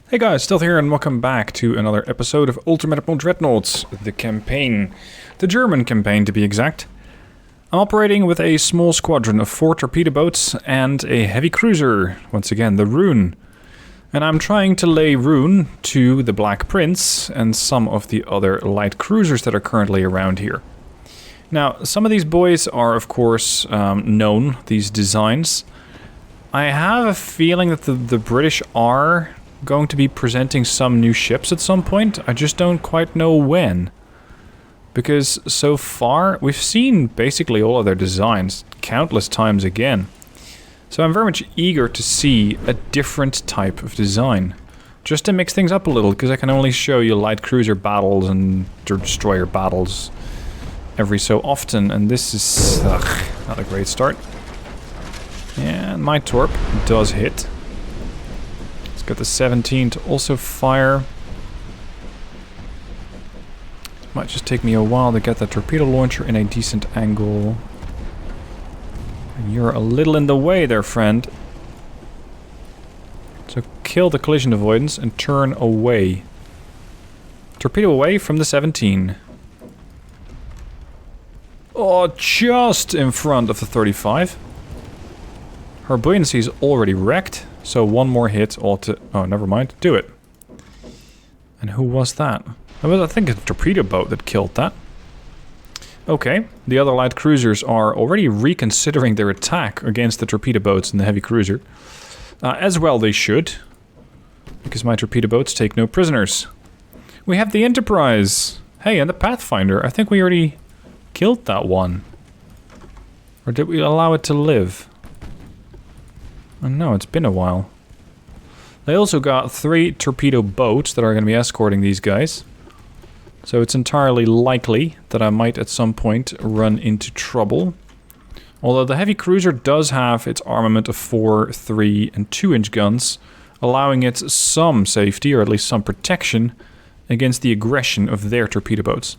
Hey guys, Stealth here and welcome back to another episode of Admiral Dreadnoughts, the campaign. The German campaign to be exact. I'm operating with a small squadron of 4 torpedo boats and a heavy cruiser, once again the Rune. And I'm trying to lay Rune to the Black Prince and some of the other light cruisers that are currently around here. Now, some of these boys are of course known, these designs. I have a feeling that the British are going to be presenting some new ships at some point. I just don't quite know when. Because so far, we've seen basically all of their designs countless times again. So I'm very much eager to see a different type of design. Just to mix things up a little, because I can only show you light cruiser battles and destroyer battles every so often. And this is not a great start. And my torp does hit. Got the 17 to also fire. Might just take me a while to get that torpedo launcher in a decent angle. And you're a little in the way there, friend. So kill the collision avoidance and turn away. Torpedo away from the 17. Oh, just in front of the 35. Her buoyancy is already wrecked. So one more hit ought to... Oh, never mind. Do it. And who was that? It was, I think, a torpedo boat that killed that. Okay. The other light cruisers are already reconsidering their attack against the torpedo boats and the heavy cruiser. As well they should. Because my torpedo boats take no prisoners. We have the Enterprise. Hey, and the Pathfinder. I think we already killed that one. Or did we allow it to live? Oh, no, it's been a while. They also got 3 torpedo boats that are going to be escorting these guys. So it's entirely likely that I might at some point run into trouble. Although the heavy cruiser does have its armament of 4, 3 and 2-inch guns, allowing it some safety, or at least some protection, against the aggression of their torpedo boats.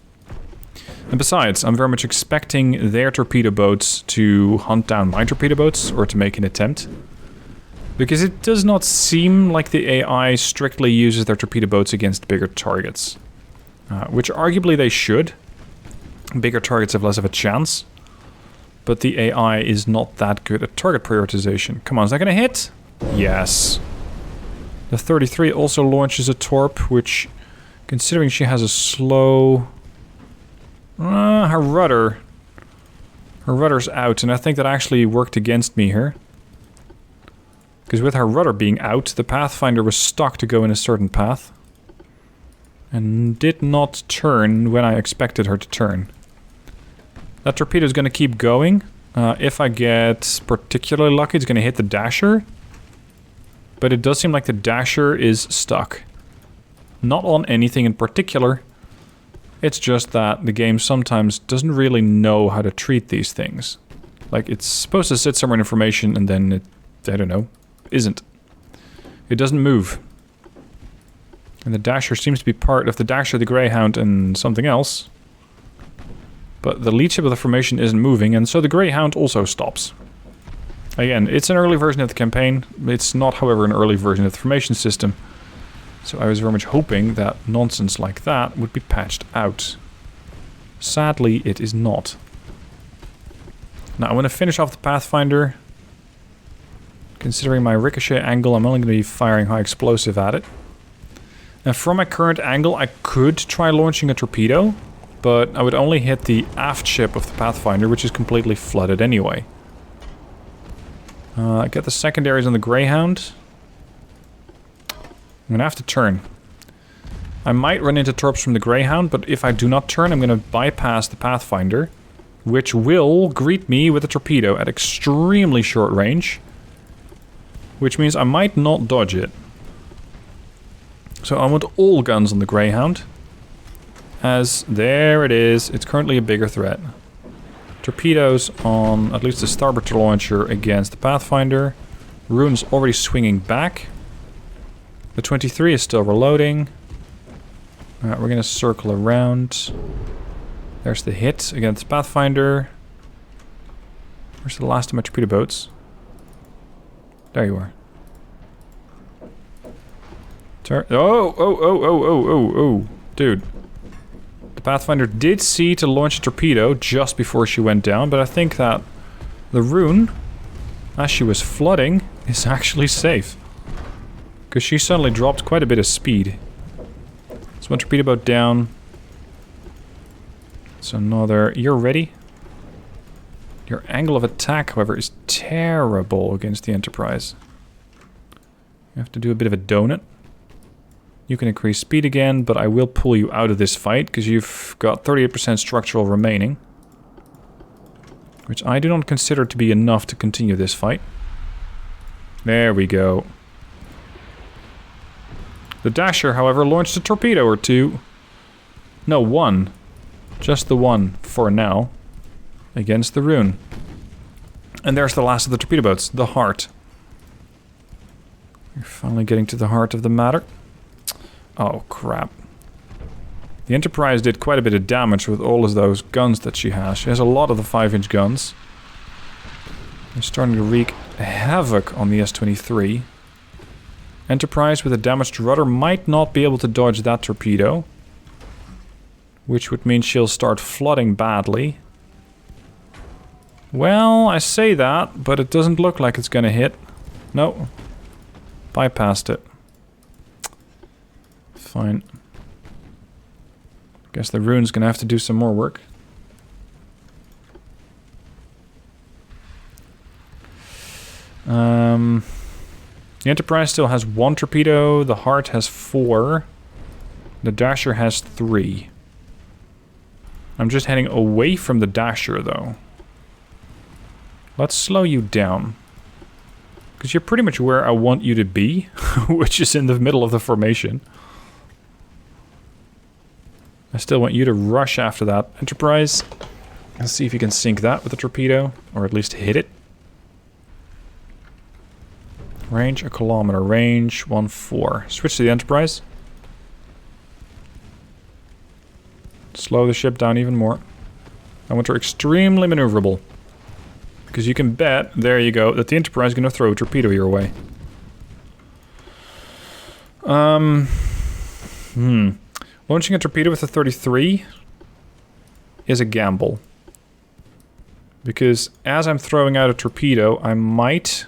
And besides, I'm very much expecting their torpedo boats to hunt down my torpedo boats, or to make an attempt. Because it does not seem like the AI strictly uses their torpedo boats against bigger targets. Which arguably they should. Bigger targets have less of a chance. But the AI is not that good at target prioritization. Come on, is that going to hit? Yes. The 33 also launches a torp, which, considering she has a slow... her rudder. Her rudder's out, and I think that actually worked against me here. Because with her rudder being out, the Pathfinder was stuck to go in a certain path. And did not turn when I expected her to turn. That torpedo is going to keep going. If I get particularly lucky, it's going to hit the Dasher. But it does seem like the Dasher is stuck. Not on anything in particular. It's just that the game sometimes doesn't really know how to treat these things. Like, it's supposed to sit somewhere in information and then it, I don't know, isn't. It doesn't move. And the Dasher seems to be part of the Dasher, the Greyhound, and something else. But the lead ship of the formation isn't moving, and so the Greyhound also stops. Again, it's an early version of the campaign. It's not, however, an early version of the formation system. So I was very much hoping that nonsense like that would be patched out. Sadly, it is not. Now, I want to finish off the Pathfinder. Considering my ricochet angle, I'm only going to be firing high explosive at it. And from my current angle, I could try launching a torpedo, but I would only hit the aft ship of the Pathfinder, which is completely flooded anyway. I get the secondaries on the Greyhound. I'm going to have to turn. I might run into torps from the Greyhound, but if I do not turn, I'm going to bypass the Pathfinder, which will greet me with a torpedo at extremely short range. Which means I might not dodge it. So I want all guns on the Greyhound. As, there it is, it's currently a bigger threat. Torpedoes on at least the starboard launcher against the Pathfinder. Rune's already swinging back. The 23 is still reloading. Alright, we're going to circle around. There's the hit against Pathfinder. Where's the last of my torpedo boats? There you are. Oh. Dude. The Pathfinder did see to launch a torpedo just before she went down, but I think that the rune, as she was flooding, is actually safe. Because she suddenly dropped quite a bit of speed. So one torpedo boat down. It's another... You're ready? Your angle of attack, however, is terrible against the Enterprise. You have to do a bit of a donut. You can increase speed again, but I will pull you out of this fight, because you've got 38% structural remaining. Which I do not consider to be enough to continue this fight. There we go. The Dasher, however, launched a torpedo or two. No, one. Just the one, for now. Against the rune. And there's the last of the torpedo boats, the Heart. We're finally getting to the heart of the matter. Oh, crap. The Enterprise did quite a bit of damage with all of those guns that she has. She has a lot of the 5-inch guns. They're starting to wreak havoc on the S-23. Enterprise with a damaged rudder might not be able to dodge that torpedo. Which would mean she'll start flooding badly. Well, I say that, but it doesn't look like it's gonna hit. No. Bypassed it. Fine. Guess the rune's gonna have to do some more work. The Enterprise still has 1 torpedo, the Heart has 4, the Dasher has 3. I'm just heading away from the Dasher, though. Let's slow you down. Because you're pretty much where I want you to be, which is in the middle of the formation. I still want you to rush after that Enterprise. Let's see if you can sink that with a torpedo, or at least hit it. Range 1 kilometer, range 1-4. Switch to the Enterprise. Slow the ship down even more. I want her extremely maneuverable. Because you can bet, there you go, that the Enterprise is going to throw a torpedo your way. Launching a torpedo with a 33 is a gamble. Because as I'm throwing out a torpedo, I might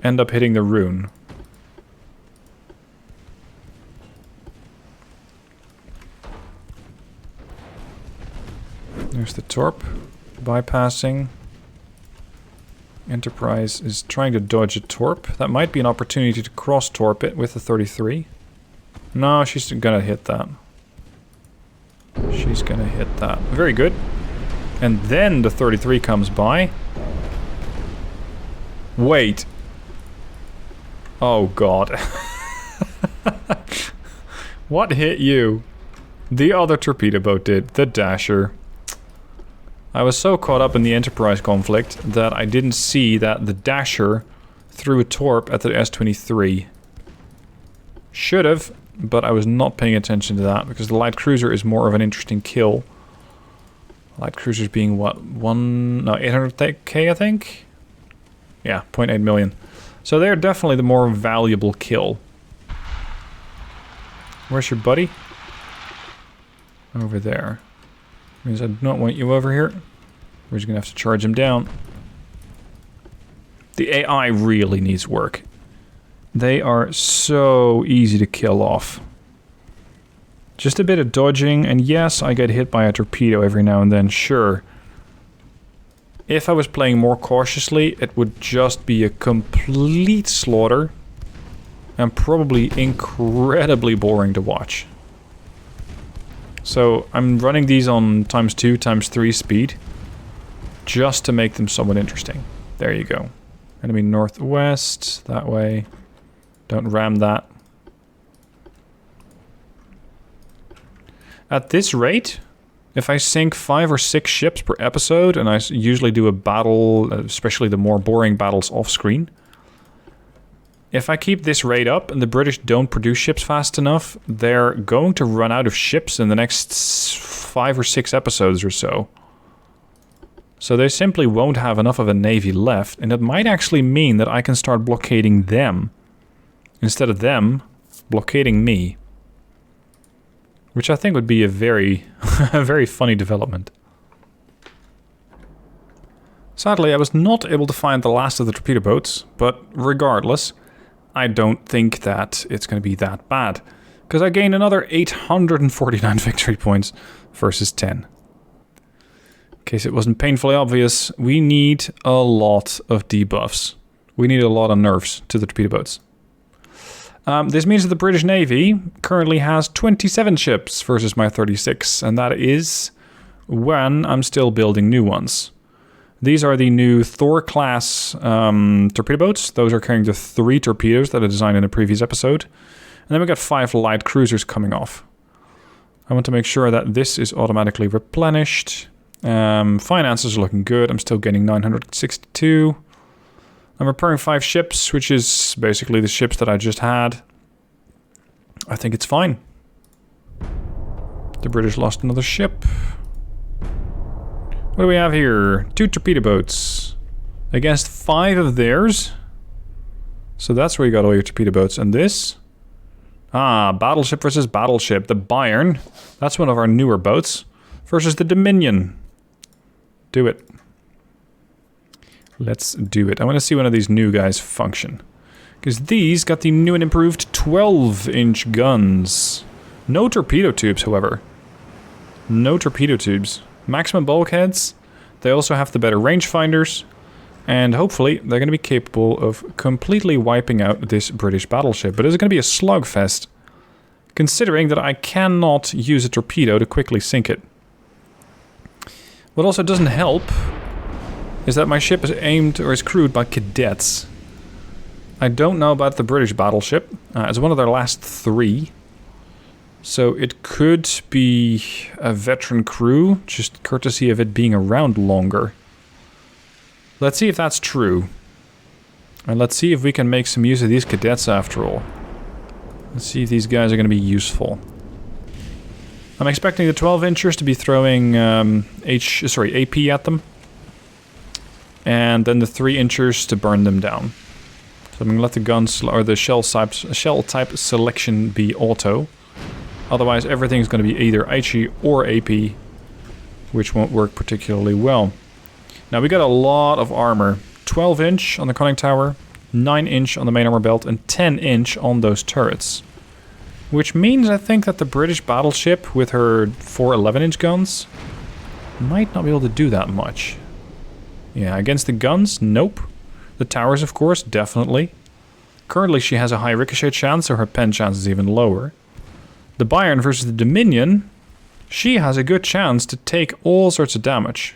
end up hitting the rune. There's the torp. Bypassing. Enterprise is trying to dodge a torp. That might be an opportunity to cross-torp it with the 33. No, she's gonna hit that. She's gonna hit that. Very good. And then the 33 comes by. Wait. Oh god. What hit you? The other torpedo boat did. The Dasher. I was so caught up in the Enterprise conflict that I didn't see that the Dasher threw a torp at the S-23. Should have, but I was not paying attention to that because the light cruiser is more of an interesting kill. Light cruisers being what? 800k I think? Yeah, 0.8 million. So they're definitely the more valuable kill. Where's your buddy? Over there. Means I do not want you over here. We're just gonna have to charge him down. The AI really needs work. They are so easy to kill off. Just a bit of dodging, and yes, I get hit by a torpedo every now and then, sure. If I was playing more cautiously, it would just be a complete slaughter. And probably incredibly boring to watch. So I'm running these on ×2, ×3 speed. Just to make them somewhat interesting. There you go. Enemy northwest, that way. Don't ram that. At this rate, if I sink 5 or 6 ships per episode, and I usually do a battle, especially the more boring battles off screen. If I keep this rate up and the British don't produce ships fast enough, they're going to run out of ships in the next 5 or 6 episodes or so. So they simply won't have enough of a navy left, and it might actually mean that I can start blockading them. Instead of them blockading me. Which I think would be a very, a very funny development. Sadly, I was not able to find the last of the torpedo boats, but regardless, I don't think that it's going to be that bad. Because I gained another 849 victory points versus 10. In case it wasn't painfully obvious, we need a lot of debuffs. We need a lot of nerfs to the torpedo boats. This means that the British Navy currently has 27 ships versus my 36, and that is when I'm still building new ones. These are the new Thor-class torpedo boats. Those are carrying the 3 torpedoes that I designed in a previous episode. And then we got 5 light cruisers coming off. I want to make sure that this is automatically replenished. Finances are looking good. I'm still getting 962. I'm repairing 5 ships, which is basically the ships that I just had. I think it's fine. The British lost another ship. What do we have here? 2 torpedo boats against 5 of theirs. So that's where you got all your torpedo boats. And this? Ah, Battleship versus Battleship. The Bayern, that's one of our newer boats, versus the Dominion. Do it. Let's do it. I want to see one of these new guys function. Because these got the new and improved 12-inch guns. No torpedo tubes, however. No torpedo tubes. Maximum bulkheads. They also have the better rangefinders. And hopefully they're going to be capable of completely wiping out this British battleship. But it's going to be a slugfest. Considering that I cannot use a torpedo to quickly sink it. What also doesn't help is that my ship is aimed or is crewed by cadets. I don't know about the British battleship. It's one of their last 3. So it could be a veteran crew, just courtesy of it being around longer. Let's see if that's true. And let's see if we can make some use of these cadets after all. Let's see if these guys are going to be useful. I'm expecting the 12-inchers to be throwing AP at them. And then the 3-inchers to burn them down. So I'm going to let the guns or the shell type selection be auto. Otherwise, everything's going to be either HE or AP, which won't work particularly well. Now, we got a lot of armor. 12-inch on the conning tower, 9-inch on the main armor belt, and 10-inch on those turrets. Which means, I think, that the British battleship, with her 4 11-inch guns, might not be able to do that much. Yeah, against the guns, nope. The towers, of course, definitely. Currently, she has a high ricochet chance, so her pen chance is even lower. The Bayern versus the Dominion, she has a good chance to take all sorts of damage.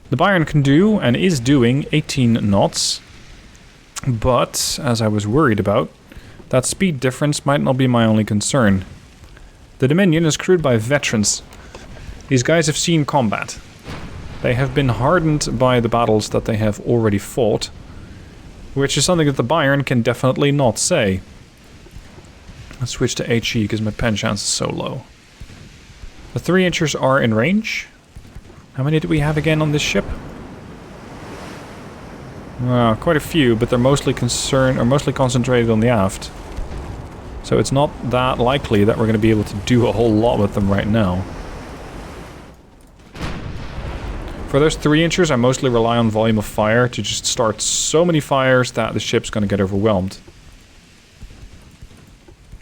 The Bayern can do, and is doing, 18 knots. But, as I was worried about, that speed difference might not be my only concern. The Dominion is crewed by veterans. These guys have seen combat. They have been hardened by the battles that they have already fought, which is something that the Bayern can definitely not say. Let's switch to HE because my pen chance is so low. The 3-inchers are in range. How many do we have again on this ship? Well, quite a few, but they're mostly concentrated on the aft. So it's not that likely that we're going to be able to do a whole lot with them right now. For those 3-inchers, I mostly rely on volume of fire to just start so many fires that the ship's going to get overwhelmed.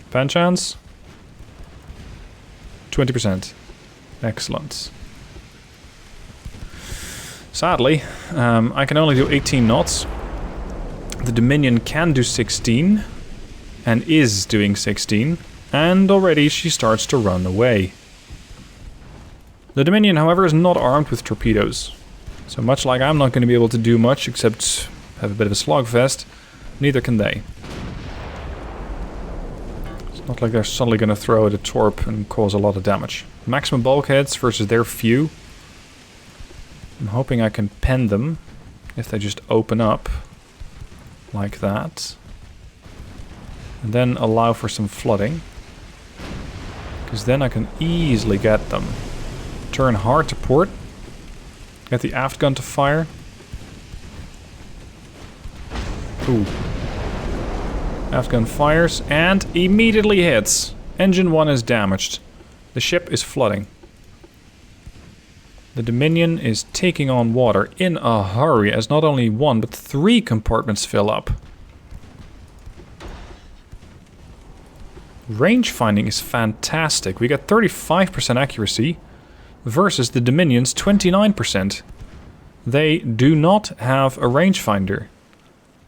Pen chance? 20%. Excellent. Sadly, I can only do 18 knots. The Dominion can do 16, and is doing 16, and already she starts to run away. The Dominion, however, is not armed with torpedoes. So much like I'm not going to be able to do much except have a bit of a slugfest, neither can they. It's not like they're suddenly going to throw at a torp and cause a lot of damage. Maximum bulkheads versus their few. I'm hoping I can pen them if they just open up like that. And then allow for some flooding. Because then I can easily get them. Turn hard to port. Get the aft gun to fire. Ooh. Aft gun fires and immediately hits. Engine 1 is damaged. The ship is flooding. The Dominion is taking on water in a hurry as not only 1 but 3 compartments fill up. Range finding is fantastic. We get 35% accuracy versus the Dominion's 29%. They do not have a rangefinder.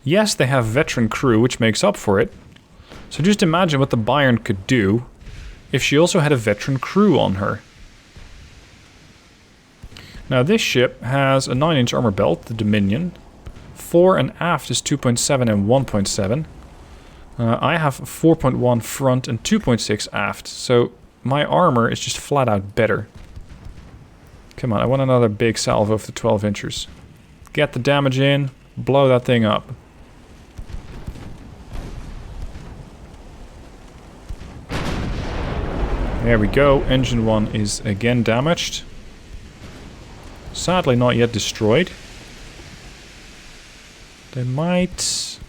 Yes, they have veteran crew, which makes up for it. So just imagine what the Bayern could do if she also had a veteran crew on her. Now this ship has a 9-inch armor belt, the Dominion. Fore and aft is 2.7 and 1.7. I have 4.1 front and 2.6 aft, so my armor is just flat out better. Come on, I want another big salvo of the 12 inchers. Get the damage in, blow that thing up. There we go, engine 1 is again damaged. Sadly not yet destroyed. They might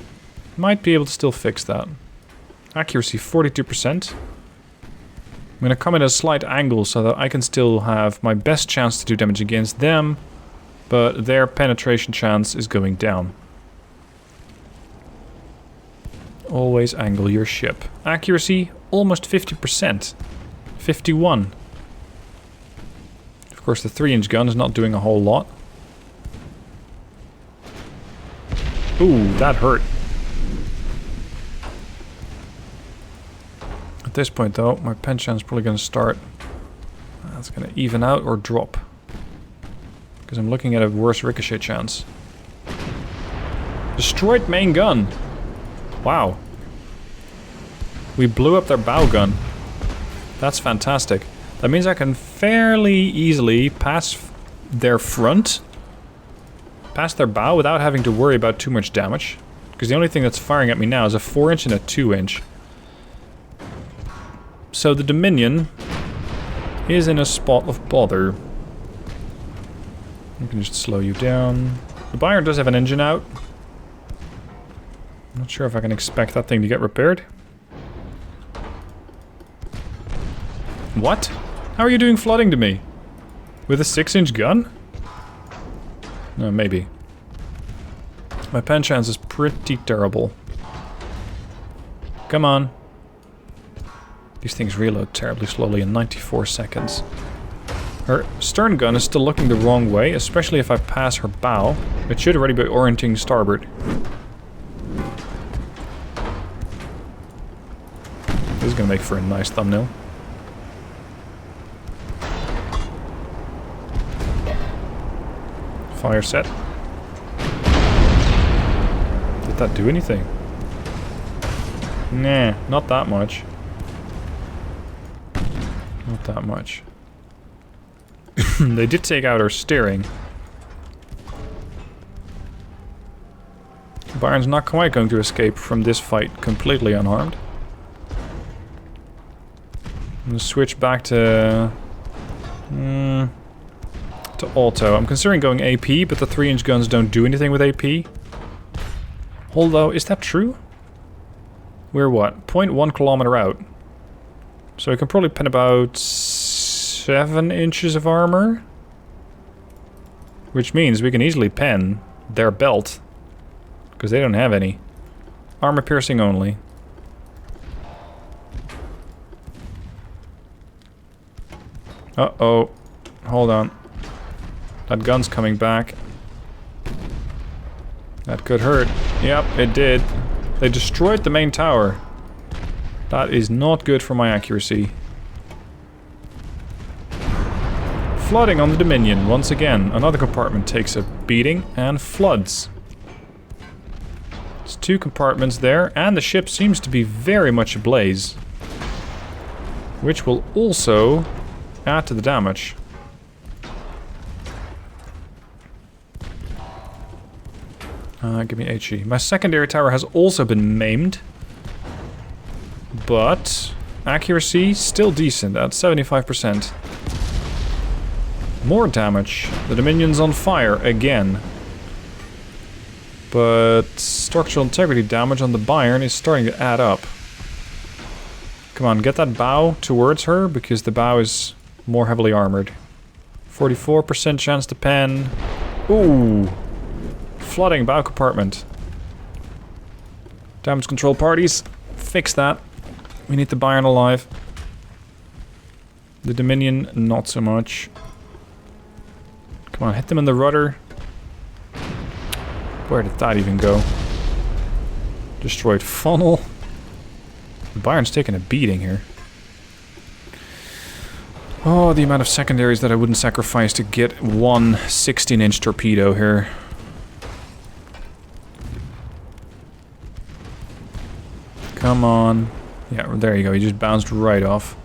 be able to still fix that. Accuracy 42%. I'm going to come in at a slight angle so that I can still have my best chance to do damage against them, but their penetration chance is going down. Always angle your ship. Accuracy almost 50%. 51. Of course the 3-inch gun is not doing a whole lot. Ooh, that hurt. At this point though, my penchant is probably going to start. That's going to even out or drop. Because I'm looking at a worse ricochet chance. Destroyed main gun. Wow. We blew up their bow gun. That's fantastic. That means I can fairly easily pass their front, past their bow without having to worry about too much damage. Because the only thing that's firing at me now is a 4-inch and a 2-inch. So the Dominion is in a spot of bother. You can just slow you down. The Bayern does have an engine out. I'm not sure if I can expect that thing to get repaired. What? How are you doing flooding to me? With a 6-inch gun? No, maybe. My pen chance is pretty terrible. Come on. These things reload terribly slowly in 94 seconds. Her stern gun is still looking the wrong way, especially if I pass her bow. It should already be orienting starboard. This is gonna make for a nice thumbnail. Fire set. Did that do anything? Nah, not that much. Not that much. They did take out our steering. Bayern's not quite going to escape from this fight completely unharmed. I'm gonna switch back to auto. I'm considering going AP, but the 3-inch guns don't do anything with AP. Although, is that true? We're what? 0.1 kilometer out. So I can probably pen about 7 inches of armor. Which means we can easily pen their belt. Because they don't have any. Armor piercing only. Uh-oh. Hold on. That gun's coming back. That could hurt. Yep, it did. They destroyed the main tower. That is not good for my accuracy. Flooding on the Dominion. Once again, another compartment takes a beating and floods. There's 2 compartments there, and the ship seems to be very much ablaze. Which will also add to the damage. Give me HE. My secondary tower has also been maimed. But accuracy still decent at 75%. More damage. The Dominion's on fire again. But structural integrity damage on the Bayern is starting to add up. Come on, get that bow towards her, because the bow is more heavily armored. 44% chance to pen. Ooh! Flooding bow compartment. Damage control parties. Fix that. We need the Bayern alive. The Dominion, not so much. Come on, hit them in the rudder. Where did that even go? Destroyed funnel. The Bayern's taking a beating here. Oh, the amount of secondaries that I wouldn't sacrifice to get one 16-inch torpedo here. Come on. Yeah, there you go. He just bounced right off.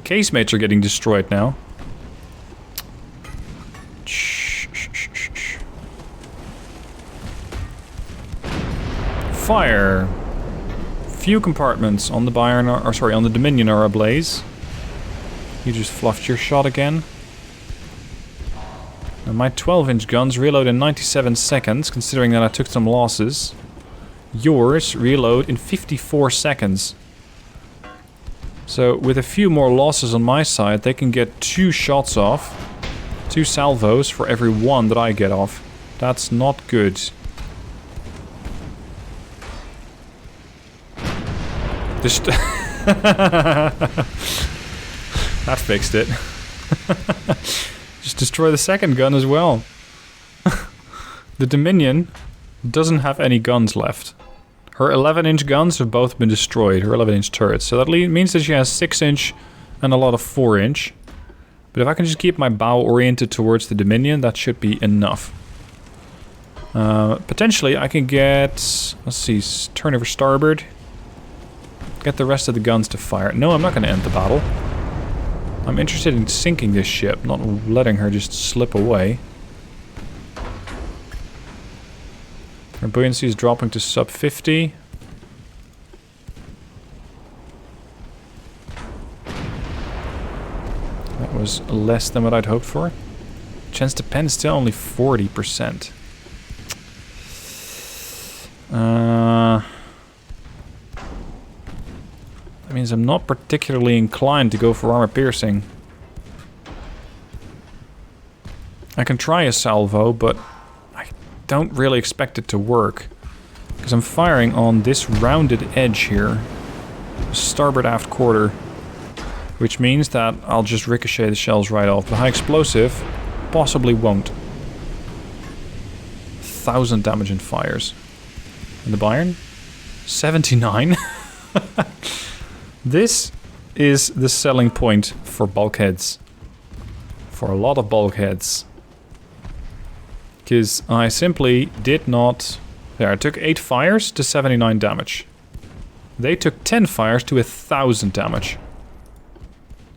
Casemates are getting destroyed now. Fire. Few compartments on the Bayern are, or sorry, on the Dominion are ablaze. You just fluffed your shot again. Now my 12-inch guns reload in 97 seconds, considering that I took some losses. Yours reload in 54 seconds. So with a few more losses on my side, they can get 2 shots off. 2 salvos for every 1 that I get off. That's not good. That fixed it. Just destroy the second gun as well. The Dominion doesn't have any guns left. Her 11-inch guns have both been destroyed, her 11-inch turrets. So that means that she has 6-inch and a lot of 4-inch. But if I can just keep my bow oriented towards the Dominion, that should be enough. Potentially I can get, let's see, turn over starboard. Get the rest of the guns to fire. No, I'm not going to end the battle. I'm interested in sinking this ship, not letting her just slip away. Her buoyancy is dropping to sub 50. That was less than what I'd hoped for. Chance to pen is still only 40%. That means I'm not particularly inclined to go for armor piercing. I can try a salvo, but I don't really expect it to work. Because I'm firing on this rounded edge here. Starboard aft quarter. Which means that I'll just ricochet the shells right off. The high explosive possibly won't. 1,000 damage in fires. And the Bayern? 79? This is the selling point for bulkheads. For a lot of bulkheads. Because I simply did not... There, I took 8 fires to 79 damage. They took 10 fires to 1,000 damage.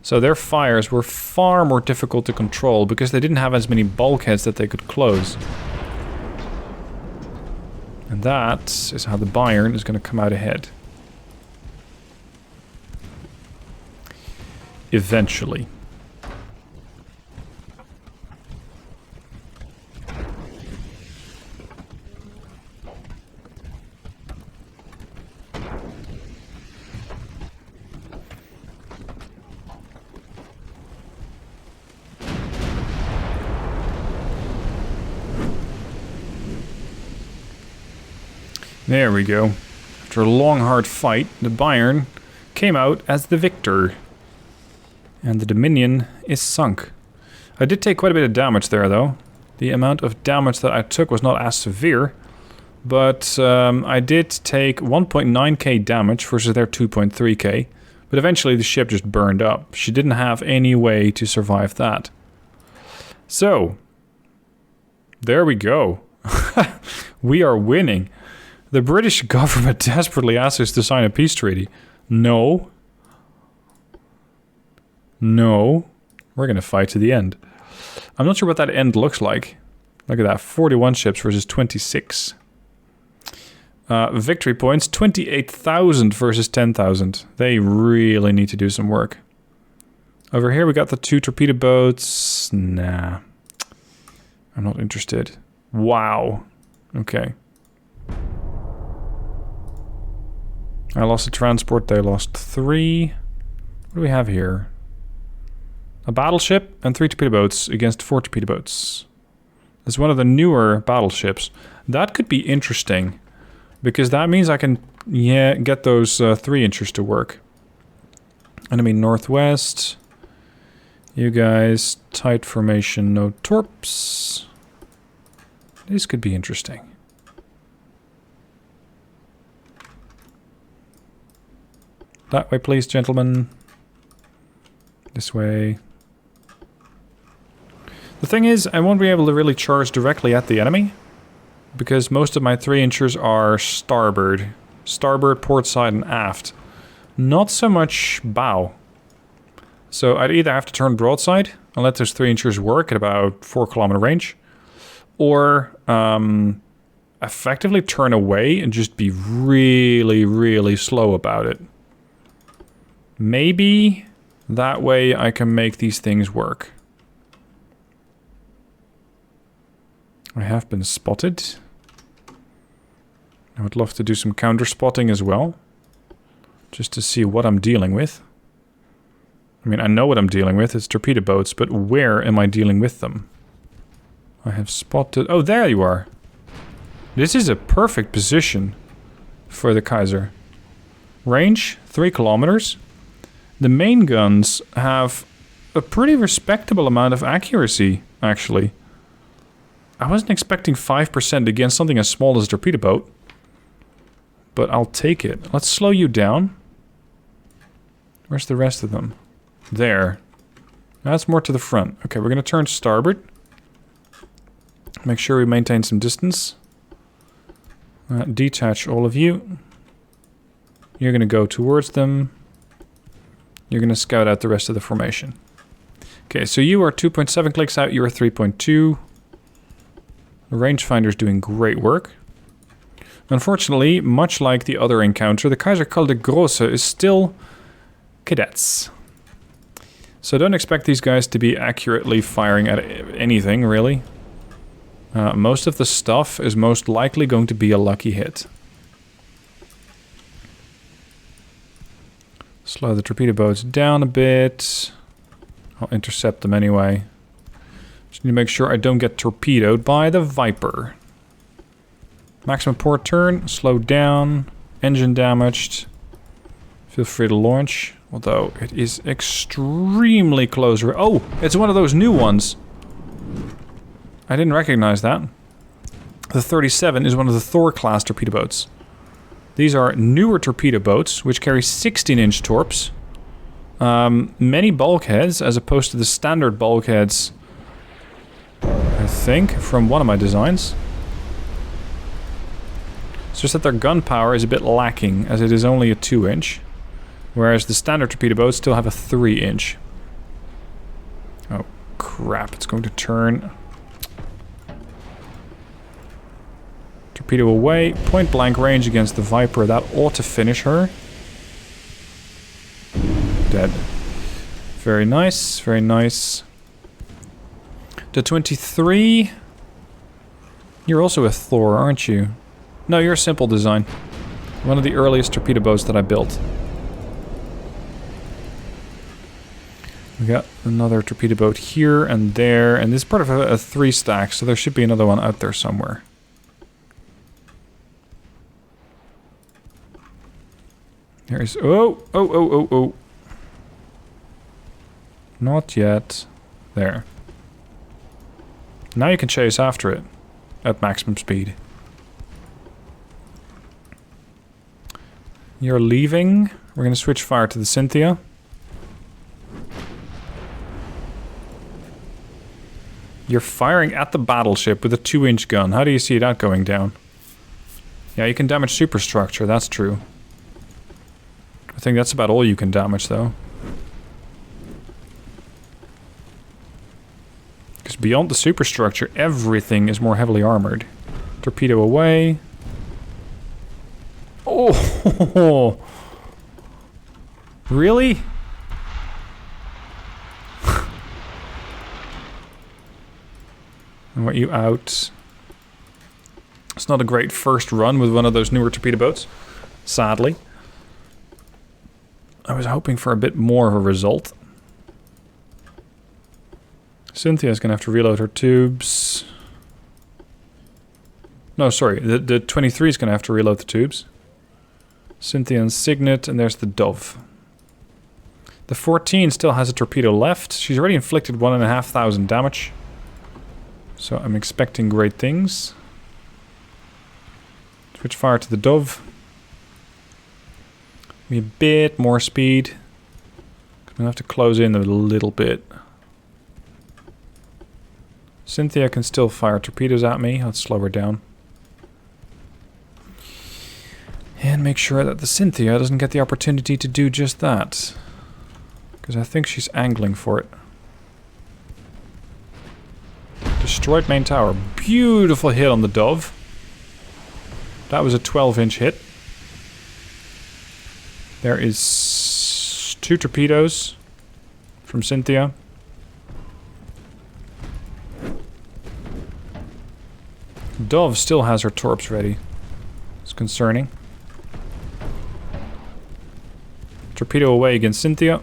So their fires were far more difficult to control because they didn't have as many bulkheads that they could close. And that is how the Bayern is going to come out ahead. Eventually. There we go. After a long hard fight, the Bayern came out as the victor. And the Dominion is sunk. I did take quite a bit of damage there, though. The amount of damage that I took was not as severe. But I did take 1.9k damage versus their 2.3k. But eventually the ship just burned up. She didn't have any way to survive that. So, there we go. We are winning. The British government desperately asked us to sign a peace treaty. No. No. We're going to fight to the end. I'm not sure what that end looks like. Look at that. 41 ships versus 26. Victory points, 28,000 versus 10,000. They really need to do some work. Over here we got the 2 torpedo boats. Nah. I'm not interested. Wow. Okay. I lost a transport, they lost 3. What do we have here? A battleship and 3 torpedo boats against 4 torpedo boats. It's one of the newer battleships. That could be interesting, because that means I can, yeah, get those 3-inchers to work. Enemy northwest. You guys, tight formation, no torps. This could be interesting. That way, please, gentlemen. This way. The thing is, I won't be able to really charge directly at the enemy, because most of my 3-inchers are starboard. Starboard, port side, and aft. Not so much bow. So I'd either have to turn broadside and let those 3-inchers work at about 4-kilometer range, or effectively turn away and just be really, really slow about it. Maybe that way I can make these things work. I have been spotted. I would love to do some counter spotting as well, just to see what I'm dealing with. I mean, I know what I'm dealing with, it's torpedo boats, but where am I dealing with them? I have spotted... Oh, there you are! This is a perfect position for the Kaiser. Range, 3 kilometers. The main guns have a pretty respectable amount of accuracy, actually. I wasn't expecting 5% against something as small as a torpedo boat, but I'll take it. Let's slow you down. Where's the rest of them? There. That's more to the front. Okay, we're going to turn starboard. Make sure we maintain some distance. Detach all of you. You're going to go towards them. You're going to scout out the rest of the formation. Okay, so you are 2.7 clicks out, you are 3.2. The rangefinder's doing great work. Unfortunately, much like the other encounter, the Kaiser Col de Grosse is still cadets. So don't expect these guys to be accurately firing at anything, really. Most of the stuff is most likely going to be a lucky hit. Slow the torpedo boats down a bit. I'll intercept them anyway. Just need to make sure I don't get torpedoed by the Viper. Maximum port turn, slow down, engine damaged. Feel free to launch, although it is extremely close. Oh, it's one of those new ones. I didn't recognize that. The 37 is one of the Thor-class torpedo boats. These are newer torpedo boats, which carry 16-inch torps. Many bulkheads, as opposed to the standard bulkheads, I think, from one of my designs. It's just that their gunpowder is a bit lacking, as it is only a 2-inch. Whereas the standard torpedo boats still have a 3-inch. Oh, crap, it's going to turn. Torpedo away, point blank range against the Viper. That ought to finish her. Dead. Very nice, very nice. The 23. You're also a Thor, aren't you? No, you're a simple design. One of the earliest torpedo boats that I built. We got another torpedo boat here and there, and this is part of a 3-stack, so there should be another one out there somewhere. There's... Oh! Not yet. There. Now you can chase after it at maximum speed. You're leaving. We're going to switch fire to the Cynthia. You're firing at the battleship with a 2-inch gun. How do you see that going down? Yeah, you can damage superstructure, that's true. I think that's about all you can damage, though. Because beyond the superstructure, everything is more heavily armored. Torpedo away. Oh! Really? I want you out. It's not a great first run with one of those newer torpedo boats, sadly. I was hoping for a bit more of a result. Cynthia's gonna have to reload her tubes. No, sorry, the 23 is gonna have to reload the tubes. Cynthia and Signet, and there's the Dove. The 14 still has a torpedo left. She's already inflicted 1,500 damage. So I'm expecting great things. Switch fire to the Dove. Give me a bit more speed. I'm gonna have to close in a little bit. Cynthia can still fire torpedoes at me. I'll slow her down. And make sure that the Cynthia doesn't get the opportunity to do just that. Because I think she's angling for it. Destroyed main tower. Beautiful hit on the Dove. That was a 12-inch hit. There is 2 torpedoes from Cynthia. Dove still has her torps ready. It's concerning. Torpedo away against Cynthia.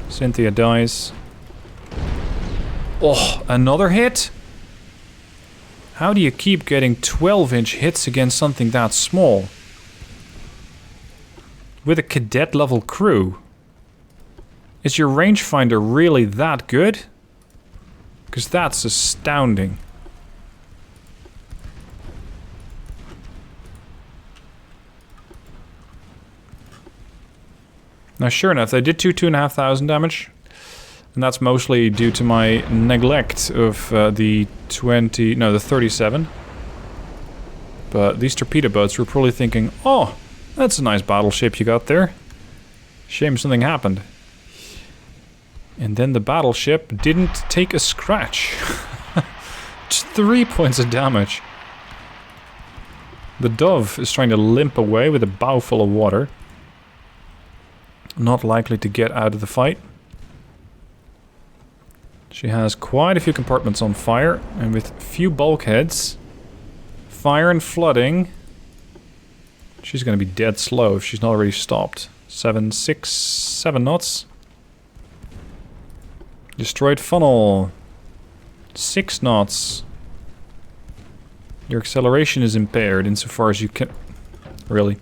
Cynthia dies. Oh, another hit? How do you keep getting 12-inch hits against something that small? With a cadet level crew? Is your rangefinder really that good? Because that's astounding. Now, sure enough, they did 2,500 damage. And that's mostly due to my neglect of the 37. But these torpedo boats were probably thinking, oh, that's a nice battleship you got there. Shame something happened. And then the battleship didn't take a scratch. Just 3 points of damage. The Dove is trying to limp away with a bow full of water. Not likely to get out of the fight. She has quite a few compartments on fire, and with few bulkheads, fire and flooding, she's going to be dead slow if she's not already stopped. 7 knots. Destroyed funnel. 6 knots. Your acceleration is impaired insofar as you can... Really?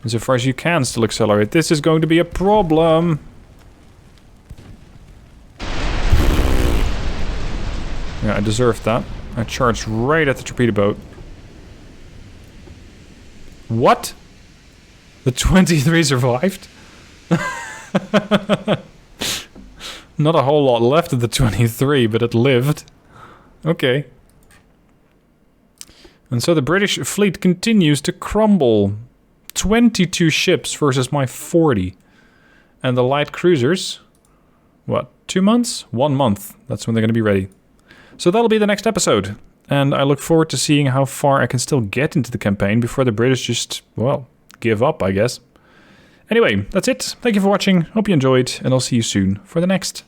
Insofar as you can still accelerate. This is going to be a problem. Yeah, I deserved that. I charged right at the torpedo boat. What? The 23 survived? Not a whole lot left of the 23, but it lived. Okay. And so the British fleet continues to crumble. 22 ships versus my 40. And the light cruisers, what, 2 months? 1 month. That's when they're going to be ready. So that'll be the next episode. And I look forward to seeing how far I can still get into the campaign before the British just, well, give up, I guess. Anyway, that's it. Thank you for watching. Hope you enjoyed, and I'll see you soon for the next.